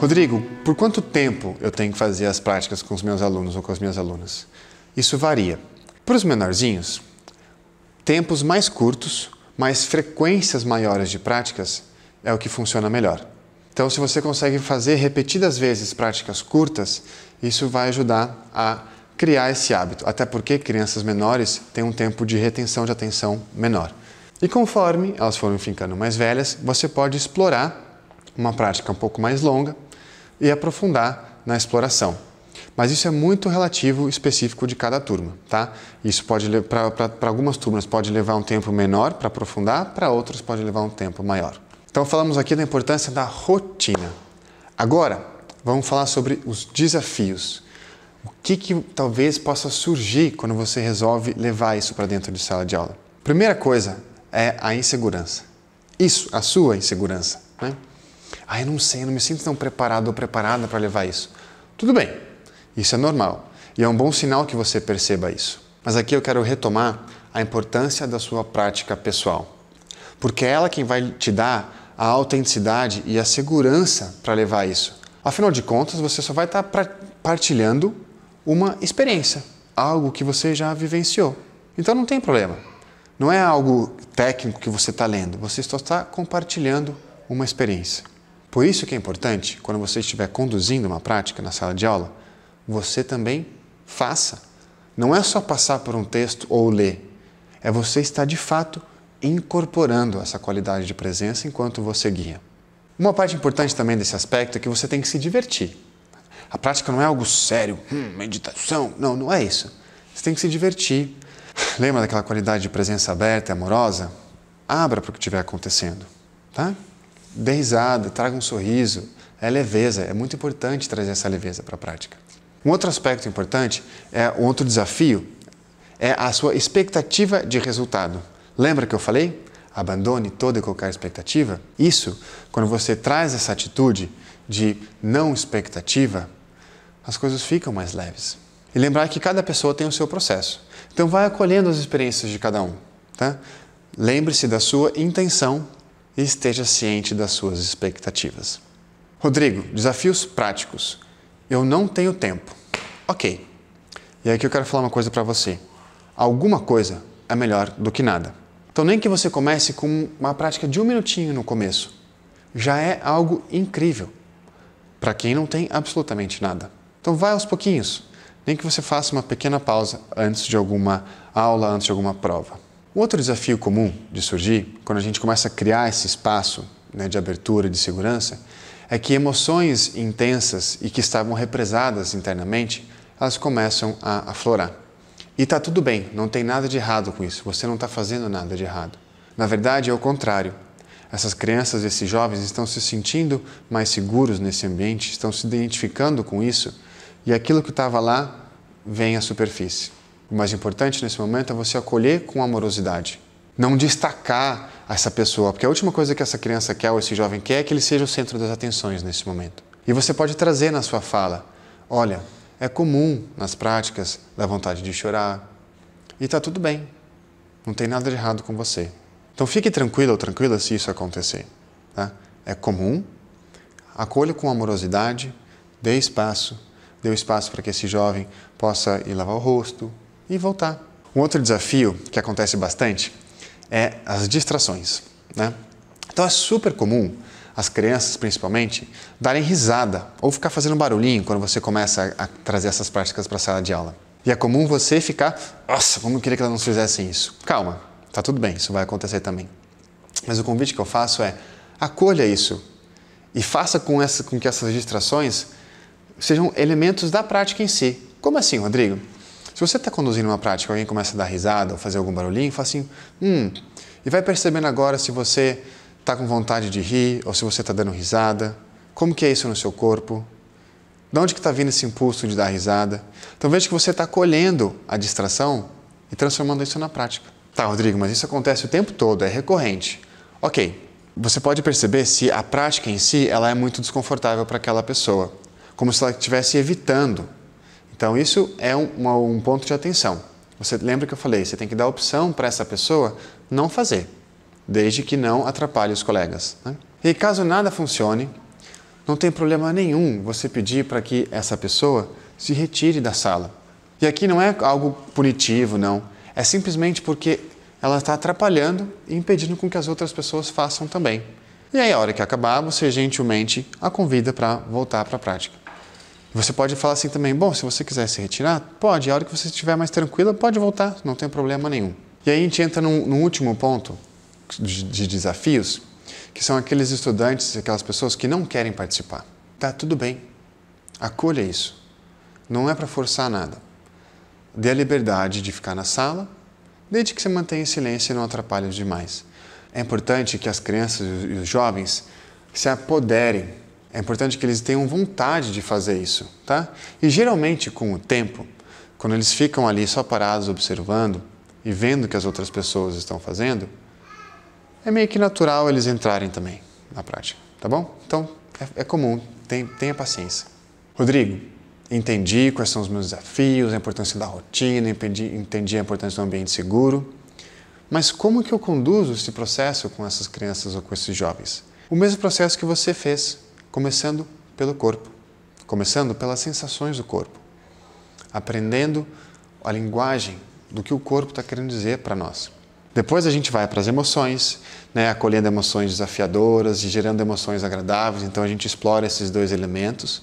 Rodrigo, por quanto tempo eu tenho que fazer as práticas com os meus alunos ou com as minhas alunas? Isso varia. Para os menorzinhos, tempos mais curtos, mas frequências maiores de práticas é o que funciona melhor. Então, se você consegue fazer repetidas vezes práticas curtas, isso vai ajudar a criar esse hábito, até porque crianças menores têm um tempo de retenção de atenção menor. E conforme elas forem ficando mais velhas, você pode explorar uma prática um pouco mais longa e aprofundar na exploração. Mas isso é muito relativo e específico de cada turma, tá? Isso pode, para algumas turmas pode levar um tempo menor para aprofundar, para outras pode levar um tempo maior. Então falamos aqui da importância da rotina. Agora, vamos falar sobre os desafios. O que talvez possa surgir quando você resolve levar isso para dentro de sala de aula? Primeira coisa é a insegurança. Isso, a sua insegurança, né? Eu não sei, eu não me sinto tão preparado ou preparada para levar isso. Tudo bem, isso é normal e é um bom sinal que você perceba isso. Mas aqui eu quero retomar a importância da sua prática pessoal, porque é ela quem vai te dar a autenticidade e a segurança para levar isso. Afinal de contas, você só vai estar partilhando uma experiência, algo que você já vivenciou. Então não tem problema. Não é algo técnico que você está lendo, você só está compartilhando uma experiência. Por isso que é importante, quando você estiver conduzindo uma prática na sala de aula, você também faça. Não é só passar por um texto ou ler, é você estar de fato incorporando essa qualidade de presença enquanto você guia. Uma parte importante também desse aspecto é que você tem que se divertir. A prática não é algo sério, meditação, não é isso. Você tem que se divertir. Lembra daquela qualidade de presença aberta e amorosa? Abra para o que estiver acontecendo, tá? Dê risada, traga um sorriso, é leveza, é muito importante trazer essa leveza para a prática. Um outro aspecto importante, um outro desafio, é a sua expectativa de resultado. Lembra que eu falei? Abandone toda e qualquer expectativa. Isso, quando você traz essa atitude de não expectativa, as coisas ficam mais leves. E lembrar que cada pessoa tem o seu processo. Então vai acolhendo as experiências de cada um, tá? Lembre-se da sua intenção e esteja ciente das suas expectativas. Rodrigo, desafios práticos. Eu não tenho tempo. Ok. E aqui eu quero falar uma coisa para você. Alguma coisa é melhor do que nada. Então nem que você comece com uma prática de 1 minutinho no começo, já é algo incrível para quem não tem absolutamente nada. Então vai aos pouquinhos. Nem que você faça uma pequena pausa antes de alguma aula, antes de alguma prova. Um outro desafio comum de surgir, quando a gente começa a criar esse espaço, né, de abertura e de segurança, é que emoções intensas e que estavam represadas internamente, elas começam a aflorar. E está tudo bem, não tem nada de errado com isso, você não está fazendo nada de errado. Na verdade, é o contrário. Essas crianças, esses jovens estão se sentindo mais seguros nesse ambiente, estão se identificando com isso, e aquilo que estava lá vem à superfície. O mais importante nesse momento é você acolher com amorosidade. Não destacar essa pessoa, porque a última coisa que essa criança quer ou esse jovem quer é que ele seja o centro das atenções nesse momento. E você pode trazer na sua fala, olha, é comum nas práticas dar vontade de chorar e está tudo bem, não tem nada de errado com você. Então fique tranquilo ou tranquila se isso acontecer, tá? É comum, acolha com amorosidade, dê espaço para que esse jovem possa ir lavar o rosto e voltar. Um outro desafio que acontece bastante é as distrações, né? Então é super comum as crianças, principalmente, darem risada ou ficar fazendo barulhinho quando você começa a trazer essas práticas para a sala de aula. E é comum você ficar, nossa, como eu queria que elas não fizessem isso. Calma, tá tudo bem, isso vai acontecer também. Mas o convite que eu faço é, acolha isso e faça com que essas distrações sejam elementos da prática em si. Como assim, Rodrigo? Se você está conduzindo uma prática, alguém começa a dar risada ou fazer algum barulhinho, fala assim, e vai percebendo agora se você está com vontade de rir ou se você está dando risada, como que é isso no seu corpo, de onde que está vindo esse impulso de dar risada. Então veja que você está acolhendo a distração e transformando isso na prática. Tá, Rodrigo, mas isso acontece o tempo todo, é recorrente. Ok, você pode perceber se a prática em si ela é muito desconfortável para aquela pessoa, como se ela estivesse evitando. Então isso é um ponto de atenção. Você lembra que eu falei, você tem que dar opção para essa pessoa não fazer, desde que não atrapalhe os colegas, né? E caso nada funcione, não tem problema nenhum você pedir para que essa pessoa se retire da sala. E aqui não é algo punitivo, não. É simplesmente porque ela está atrapalhando e impedindo com que as outras pessoas façam também. E aí, a hora que acabar, você gentilmente a convida para voltar para a prática. Você pode falar assim também, bom, se você quiser se retirar, pode. A hora que você estiver mais tranquila, pode voltar, não tem problema nenhum. E aí a gente entra num último ponto de desafios, que são aqueles estudantes, aquelas pessoas que não querem participar. Tá, tudo bem. Acolha isso. Não é para forçar nada. Dê a liberdade de ficar na sala, desde que você mantenha silêncio e não atrapalhe os demais. É importante que as crianças e os jovens se apoderem. É importante que eles tenham vontade de fazer isso, tá? E geralmente, com o tempo, quando eles ficam ali só parados observando e vendo o que as outras pessoas estão fazendo, é meio que natural eles entrarem também na prática, tá bom? Então, é comum, tenha paciência. Rodrigo, entendi quais são os meus desafios, a importância da rotina, entendi a importância do ambiente seguro. Mas como que eu conduzo esse processo com essas crianças ou com esses jovens? O mesmo processo que você fez, começando pelo corpo, começando pelas sensações do corpo, aprendendo a linguagem do que o corpo está querendo dizer para nós. Depois a gente vai para as emoções, acolhendo emoções desafiadoras e gerando emoções agradáveis, então a gente explora esses dois elementos.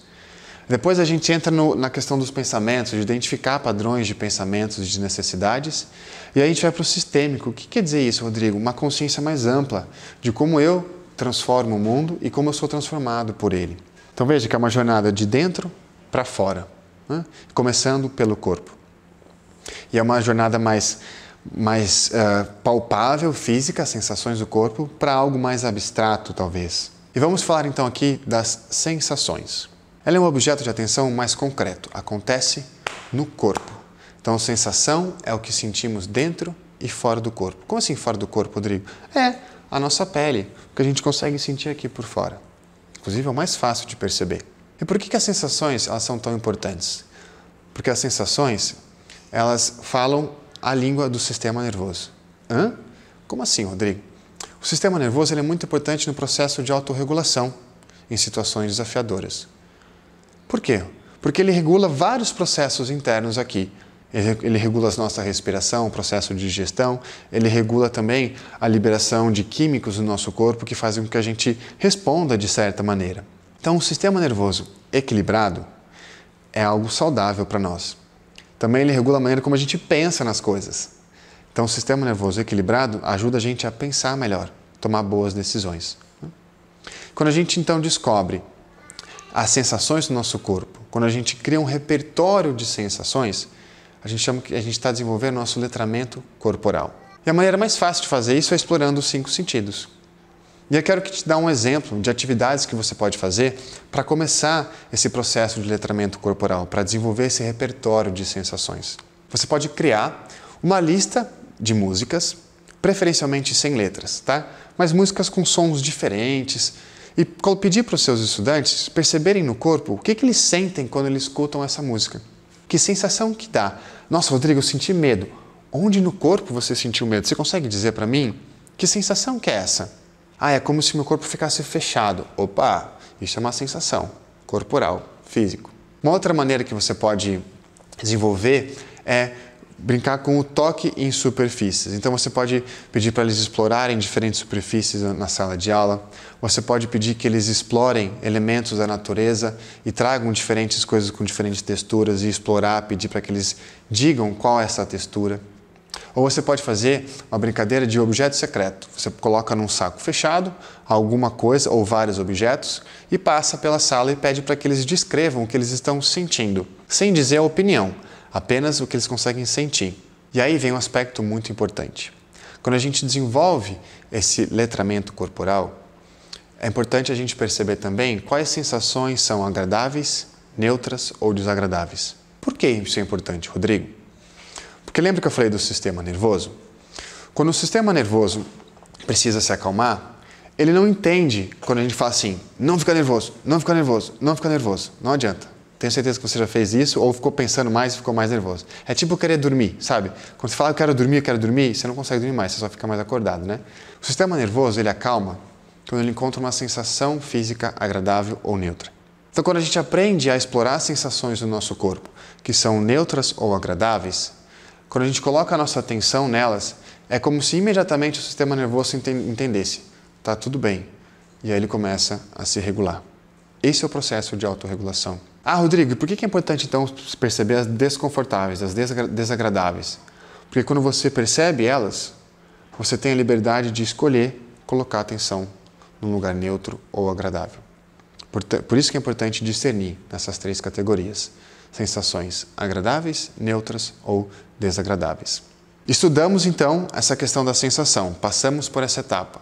Depois a gente entra na questão dos pensamentos, de identificar padrões de pensamentos e de necessidades. E aí a gente vai para o sistêmico. O que quer dizer isso, Rodrigo? Uma consciência mais ampla de como eu transformo o mundo e como eu sou transformado por ele. Então veja que é uma jornada de dentro para fora, começando pelo corpo. E é uma jornada mais palpável, física, as sensações do corpo, para algo mais abstrato, talvez. E vamos falar então aqui das sensações. Ela é um objeto de atenção mais concreto, acontece no corpo. Então, sensação é o que sentimos dentro e fora do corpo. Como assim fora do corpo, Rodrigo? É a nossa pele, o que a gente consegue sentir aqui por fora. Inclusive, é o mais fácil de perceber. E por que as sensações elas são tão importantes? Porque as sensações, elas falam a língua do sistema nervoso. Hã? Como assim, Rodrigo? O sistema nervoso ele é muito importante no processo de autorregulação em situações desafiadoras. Por quê? Porque ele regula vários processos internos aqui. Ele regula a nossa respiração, o processo de digestão, ele regula também a liberação de químicos no nosso corpo que fazem com que a gente responda de certa maneira. Então, o sistema nervoso equilibrado é algo saudável para nós. Também ele regula a maneira como a gente pensa nas coisas. Então, o sistema nervoso equilibrado ajuda a gente a pensar melhor, tomar boas decisões. Quando a gente, então, descobre as sensações do nosso corpo, quando a gente cria um repertório de sensações, a gente chama que a gente está desenvolvendo nosso letramento corporal. E a maneira mais fácil de fazer isso é explorando os 5 sentidos. E eu quero que te dê um exemplo de atividades que você pode fazer para começar esse processo de letramento corporal, para desenvolver esse repertório de sensações. Você pode criar uma lista de músicas, preferencialmente sem letras, tá? Mas músicas com sons diferentes, e pedir para os seus estudantes perceberem no corpo o que eles sentem quando eles escutam essa música. Que sensação que dá? Nossa, Rodrigo, eu senti medo. Onde no corpo você sentiu medo? Você consegue dizer para mim? Que sensação que é essa? Ah, é como se meu corpo ficasse fechado. Opa, isso é uma sensação corporal, físico. Uma outra maneira que você pode desenvolver é brincar com o toque em superfícies. Então você pode pedir para eles explorarem diferentes superfícies na sala de aula. Você pode pedir que eles explorem elementos da natureza e tragam diferentes coisas com diferentes texturas e explorar, pedir para que eles digam qual é essa textura. Ou você pode fazer uma brincadeira de objeto secreto. Você coloca num saco fechado alguma coisa ou vários objetos e passa pela sala e pede para que eles descrevam o que eles estão sentindo, sem dizer a opinião, apenas o que eles conseguem sentir. E aí vem um aspecto muito importante. Quando a gente desenvolve esse letramento corporal, é importante a gente perceber também quais sensações são agradáveis, neutras ou desagradáveis. Por que isso é importante, Rodrigo? Porque lembra que eu falei do sistema nervoso? Quando o sistema nervoso precisa se acalmar, ele não entende quando a gente fala assim, não fica nervoso, não fica nervoso, não fica nervoso. Não adianta. Tenho certeza que você já fez isso ou ficou pensando mais e ficou mais nervoso. É tipo querer dormir, sabe? Quando você fala eu quero dormir, você não consegue dormir mais, você só fica mais acordado, né? O sistema nervoso, ele acalma quando ele encontra uma sensação física agradável ou neutra. Então, quando a gente aprende a explorar sensações do nosso corpo, que são neutras ou agradáveis, quando a gente coloca a nossa atenção nelas, é como se imediatamente o sistema nervoso entendesse, tá tudo bem, e aí ele começa a se regular. Esse é o processo de autorregulação. Ah, Rodrigo, por que é importante então perceber as desconfortáveis, as desagradáveis? Porque quando você percebe elas, você tem a liberdade de escolher colocar a atenção num lugar neutro ou agradável. Por isso que é importante discernir nessas 3 categorias: sensações agradáveis, neutras ou desagradáveis. Estudamos então essa questão da sensação, passamos por essa etapa.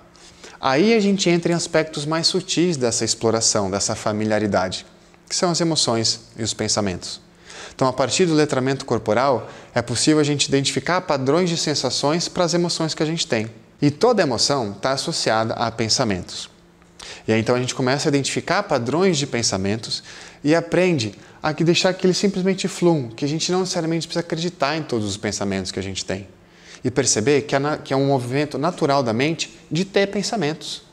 Aí a gente entra em aspectos mais sutis dessa exploração, dessa familiaridade, que são as emoções e os pensamentos. Então, a partir do letramento corporal, é possível a gente identificar padrões de sensações para as emoções que a gente tem. E toda emoção está associada a pensamentos. E aí, então, a gente começa a identificar padrões de pensamentos e aprende a deixar que eles simplesmente fluam, que a gente não necessariamente precisa acreditar em todos os pensamentos que a gente tem. E perceber que é um movimento natural da mente de ter pensamentos.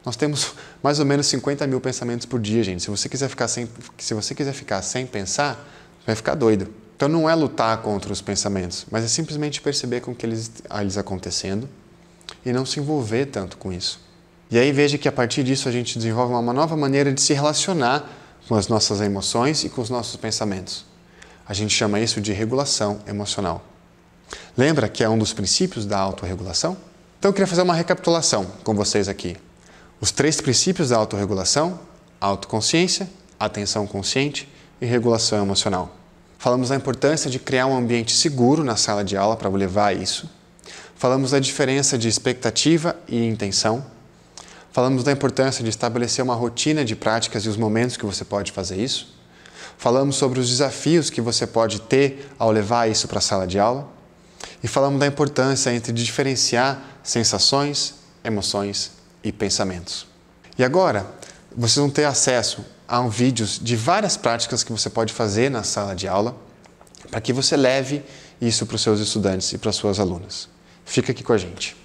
Nós temos mais ou menos 50 mil pensamentos por dia, gente. Se você quiser ficar sem pensar, vai ficar doido. Então não é lutar contra os pensamentos, mas é simplesmente perceber com que eles acontecendo e não se envolver tanto com isso. E aí veja que a partir disso a gente desenvolve uma nova maneira de se relacionar com as nossas emoções e com os nossos pensamentos. A gente chama isso de regulação emocional. Lembra que é um dos princípios da autorregulação? Então eu queria fazer uma recapitulação com vocês aqui. Os 3 princípios da autorregulação: autoconsciência, atenção consciente e regulação emocional. Falamos da importância de criar um ambiente seguro na sala de aula para levar a isso. Falamos da diferença de expectativa e intenção. Falamos da importância de estabelecer uma rotina de práticas e os momentos que você pode fazer isso. Falamos sobre os desafios que você pode ter ao levar isso para a sala de aula. E falamos da importância entre diferenciar sensações, emoções e pensamentos. E agora, vocês vão ter acesso a vídeos de várias práticas que você pode fazer na sala de aula para que você leve isso para os seus estudantes e para as suas alunas. Fica aqui com a gente.